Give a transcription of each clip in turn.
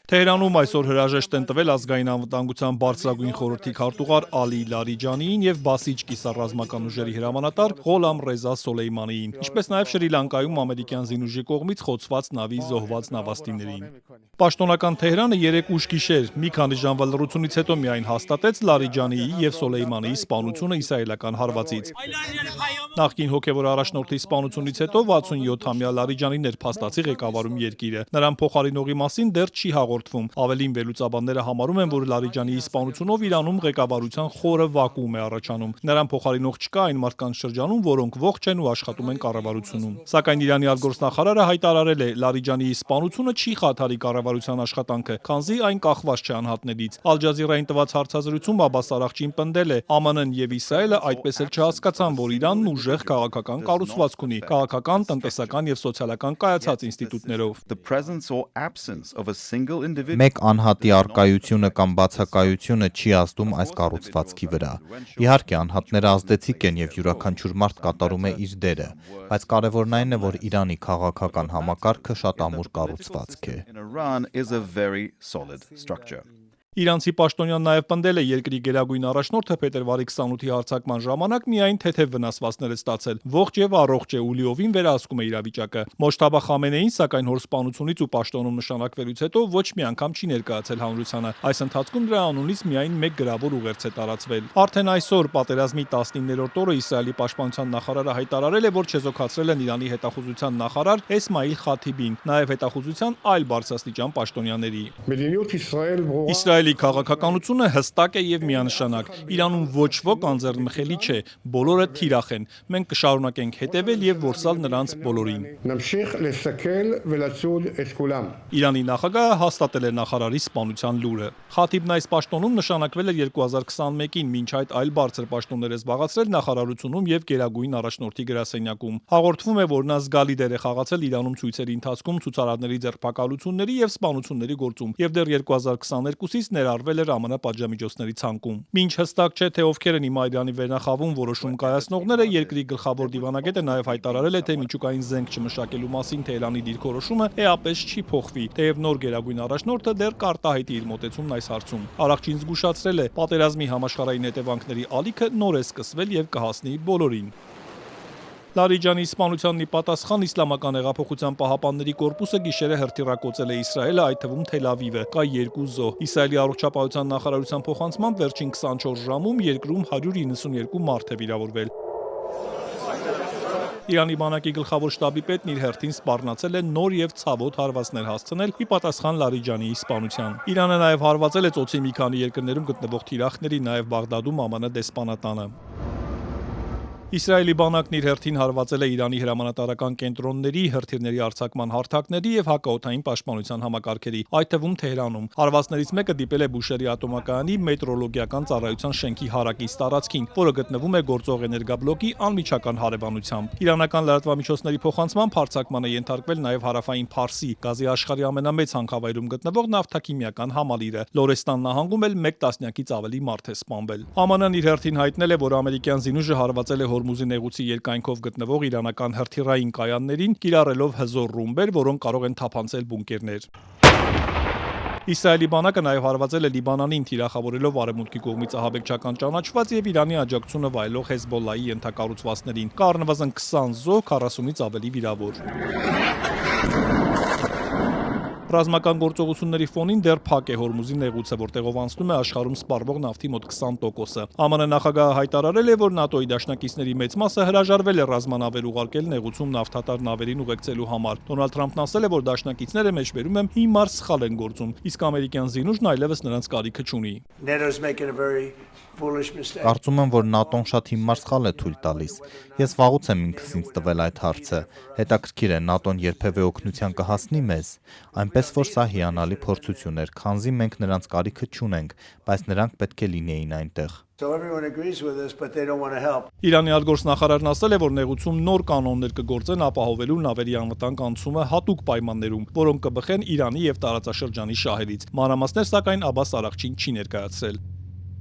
Թեհրանում այսօր հրաժեշտ են տվել ազգային անվտանգության բարձրագույն խորհրդի քարտուղար Ալի Լարիջանիին եւ բասիչ կիսառազմական ուժերի հրամանատար Ղոլամ Ռեզա Սոլեյմանիին, ինչպես նաեւ Շրի Լանկայում ամերիկյան զինուժի կողմից խոցված նավի զոհված նավաստիներին։ Պաշտոնական Թեհրանը երեկ ուշ գիշեր մի քանի ժամվա լռությունից հետո միայն հաստատեց Լարիջանիի եւ Սոլեյմանիի սպանությունը իսրայելական հարվածից։ Նախկին հոգեվոր առաջնորդի սպանությունից հետո 67-ամյա Լարիջանին էր փաստացի ղեկավարում երկիրը։ Նրան փոխարինողի մասին դեռ չի հաղորդվում։ Ավելին վերլուծաբանները համարում են, որ Լարիջանիի սպանությունով Իրանում ղեկավարության խորը վակուում է առաջանում։ Նրան փոխարինող չկա այն մարդկանց շրջանում, որոնք ողջ են ու աշխատում են կառավարությունում։ Սակայն Իրանի արտգործնախարարը հայտարարել է, Լարիջանիի սպանությունը չի խաթարի կառավարության աշխատանքը, քանզի այն կախված չէ անհատներից։ Ալ Ջազիրային տված հարցազրույցում Աբբաս Արաղչին պնդել է, ԱՄՆ-ն եւ Իսրայելը այդպես էլ չհասկացան, որ Իրանն ուժեղ քաղաքական կառուցվածք ունի, քաղաքական, տնտեսական եւ սոցիալական կայացած ինստիտուտներով։ Մեկ անհատի առկայությունը կամ բացակայությունը չի ազդում այս կառուցվածքի վրա։ Իհարկե, անհատները ազդեցիկ են եւ յուրաքանչյուր մարդ կատարում է իր դերը, բայց կարևորն այն է, որ Իրանի քաղաքական համակարգը շատ ամուր կառուցվածք է։ Իրանցի պաշտոնյան նաև պնդել է երկրի գերագույն առաջնորդը փետրվարի 28-ի հարձակման ժամանակ միայն թեթև վնասվածքներ է ստացել, ողջ եւ առողջ է ու լիովին վերահսկում է իրավիճակը։ Մոջթաբա Խամենեին, սակայն հոր սպանությունից ու պաշտոնում նշանակվելուց հետո ոչ մի անգամ չի ներկայացել հանրությանը։ Այս ընթացքում նրա անունից միայն մեկ գրավոր ուղերձ է տարածվել։ Արդեն այսօր պատերազմի 19-րդ օրը Իսրայելի պաշտպանության նախարարը հայտարարել է, որ չեզոքացրել են Իրանի հետախուզության նախարար Էսմայիլ Խաթիբին, նաև հետախուզության այլ բարձրաստիճան պաշտոնյաների։ Իսրայելի քաղաքականությունը հստակ է եւ միանշանակ։ Իրանում ոչ ոք անձեռնմխելի չէ, բոլորը թիրախ են։ Մենք կշարունակենք հետևել եւ որսալ նրանց բոլորին։ Իրանի նախագահը հաստատել է նախարարի սպանության լուրը։ Խաթիբն այս պաշտոնում նշանակվել էր 2021-ին, մինչ այդ այլ բարձր պաշտոններ է զբաղեցրել նախարարությունում եւ գերագույն առաջնորդի գրասենյակում։ Հաղորդվում է, որ նա զգալի դեր է խաղացել Իրանում ցույցերի ընթացքում ցուցարարների ձերբակալությունների եւ սպանությունների գործում եւ դեռ 2022-ից ներառվել էր ԱՄՆ պատժամիջոցների ցանկում։ Մինչ հստակ չէ, թե ովքեր են հիմա Իրանի վերնախավում որոշում կայացնողները, երկրի գլխավոր դիվանագետը նաև հայտարարել է, թե միջուկային զենք չմշակելու մասին Թեհրանի դիրքորոշումը էապես չի փոխվի, թեև նոր գերագույն առաջնորդը դեռ կարտահայտի իր մոտեցումն այս հարցում։ Արաղչին զգուշացրել է, պատերազմի համաշխարհային հետևանքների ալիքը նոր է սկսվել եւ կհասնի բոլորին։ Լարիջանի սպանությանն ի պատասխան Իսլամական հեղափոխության պահապանների կորպուսը գիշերը հրթիռակոծել է Իսրայելը, այդ թվում Թել Ավիվը, կա 2 զոհ։ Իսրայելի առողջապահության նախարարության փոխանցմամբ վերջին 24 ժամում երկրում 192 մարդ է վիրավորվել։ Իրանի բանակի գլխավոր շտաբի պետն իր հերթին սպառնացել է նոր եւ ցավոտ հարվածներ հասցնել ի պատասխան Լարիջանիի սպանության։ Իրանը նաեւ հարվածել է ծոցի մի քանի երկրներում գտնվող թիրախների, նաեւ Բաղդադում ԱՄՆ դեսպանատանը։ Իսրայելի բանակն իր հերթին հարվածել է Իրանի հրամանատարական կենտրոնների, հրթիռների արձակման հարթակների եւ հակաօդային պաշտպանության համակարգերի, այդ թվում Թեհրանում։ Հարվածներից մեկը դիպել է Բուշերի ատոմակայանի մետրոլոգիական ծառայության շենքի հարակից տարածքին, որը գտնվում է գործող էներգաբլոկի անմիջական հարևանությամբ։ Իրանական լրատվամիջոցների փոխանցմամբ հարձակման է ենթարկվել նաեւ հարավային Փարսի, գազի աշխարհի ամենամեծ հանքավայրում գտնվող նավթաքիմիական համալիրը։ Լորեստան նահանգում էլ 1 տասնյակից ավելի մարդ է սպանվել։ ԱՄՆ-ն իր հերթին հայտնել է, որ ամերիկյան զինուժը հարվածել է Հորմուզի նեղուցի երկայնքով գտնվող իրանական հրթիռային կայաններին, կիրառելով հզոր ռումբեր, որոնք կարող են թափանցել բունկերներ։ Իսրայելի բանակը նաև հարվածել է Լիբանանին, թիրախավորելով արևմուտքի կողմից ահաբեկչական ճանաչված եւ Իրանի աջակցությունը վայելող Հեզբոլլայի ենթակառուցվածքներին։ Կա առնվազն 20 զոհ, 40-ից ավելի վիրավոր։ Ռազմական գործողությունների ֆոնին դեռ փակ է Հորմուզի նեղուցը, որտեղով անցնում է աշխարհում սպառվող նավթի մոտ 20%-ը։ ԱՄՆ նախագահը հայտարարել է, որ ՆԱՏՕ-ի դաշնակիցների մեծ մասը հրաժարվել է ռազմանավեր ուղարկել նեղուցում նավթատար նավերին ուղեկցելու համար։ Դոնալդ Թրամփն ասել է, որ դաշնակիցները մեջբերում են հիմար սխալ են գործում, իսկ ամերիկյան զինուժն այլևս նրանց կարիքը չունի։ Կարծում եմ, որ ՆԱՏՕ-ն շատ հիմար սխալ է թույլ տալիս։ Ես վաղուց եմ ինքս ինձ տվել այդ հարցը։ Հետաքրքիր է, ՆԱՏՕ-ն երբևէ օգնության կհասնի մեզ։ Այնպես որ սա հիանալի փորձություն էր, քանզի մենք նրանց կարիքը չունենք, բայց նրանք պետք է լինեին այնտեղ։ Իրանի արտգործնախարարն ասել է, որ նեղուցում նոր կանոններ կգործեն ապահովելու նավերի անվտանգ անցումը հատուկ պայմաններում, որոնք կբխեն Իրանի եւ տարածաշրջանի շահերից։ Մանրամասներ սակայն Աբբաս Արաղչին չի ներկայացրել։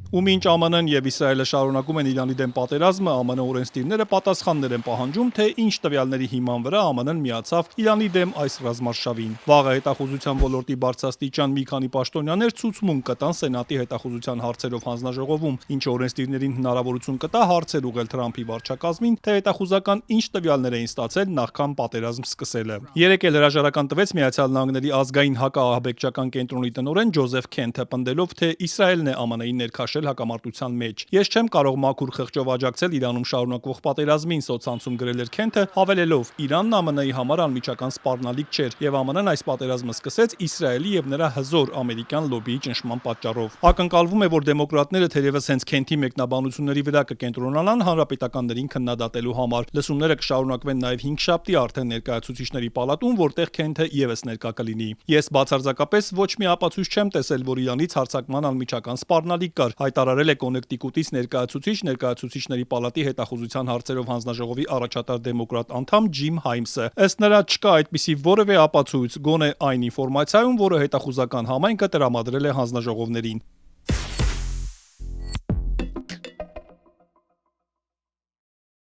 Ու մինչ ԱՄՆ-ն եւ Իսրայելը շարունակում են Իրանի դեմ պատերազմը, ԱՄՆ օրենսդիրները պատասխաններ են պահանջում, թե ինչ տվյալների հիման վրա ԱՄՆ-ն միացավ Իրանի դեմ այս ռազմարշավին։ Վաղը հետախուզության ոլորտի բարձրաստիճան մի քանի պաշտոնյաներ ցուցմունք կտան Սենատի հետախուզության հարցերով հանձնաժողովում, ինչը օրենսդիրներին հնարավորություն կտա հարցեր ուղղել Թրամփի վարչակազմին, թե հետախուզական ինչ տվյալներ էին ստացել նախքան պատերազմ սկսելը։ Երեկ էլ հրաժարական տվեց Միացյալ Նահանգների ազգային հակաահաբեկչական կենտրոնի տնօրեն Ջոզեֆ Քենթը, պնդելով, թե Իսրայելն է ԱՄՆ-ին ներքաշել հակամարտության մեջ։ Ես չեմ կարող մաքուր խղճով աջակցել Իրանում շարունակվող պատերազմին, սոցցանցում գրել էր Քենթը, հավելելով. Իրանն ԱՄՆ-ի համար անմիջական սպառնալիք չէր, եւ ԱՄՆ-ն այս պատերազմը սկսեց Իսրայելի եւ նրա հզոր ամերիկյան լոբիի ճնշման պատճառով։ Ակնկալվում է, որ դեմոկրատները թերևս հենց Քենթի մեկնաբանությունների վրա կկենտրոնանան հանրապետականներին քննադատելու համար։ Լսումները կշարունակվեն նաեւ 5 արդեն ներկայացուցիչների պալատում, որտեղ Քենթը եւս ներկա կլինի։ Ես բացարձակապես ոչ մի ապացույց չեմ տեսել, որ Իրանից հարձակման անմիջական սպառնալիք կար, հայտարարել է Կոնեկտիկուտից ներկայացուցիչների պալատի հետախուզության հարցերով հանձնաժողովի առաջատար դեմոկրատ անդամ Ջիմ Հայմսը։ Ըստ նրա չկա այդպիսի որևէ ապացույց, գոնե այն ինֆորմացիայում, որը հետախուզական համայնքը տրամադրել է հանձնաժողովներին։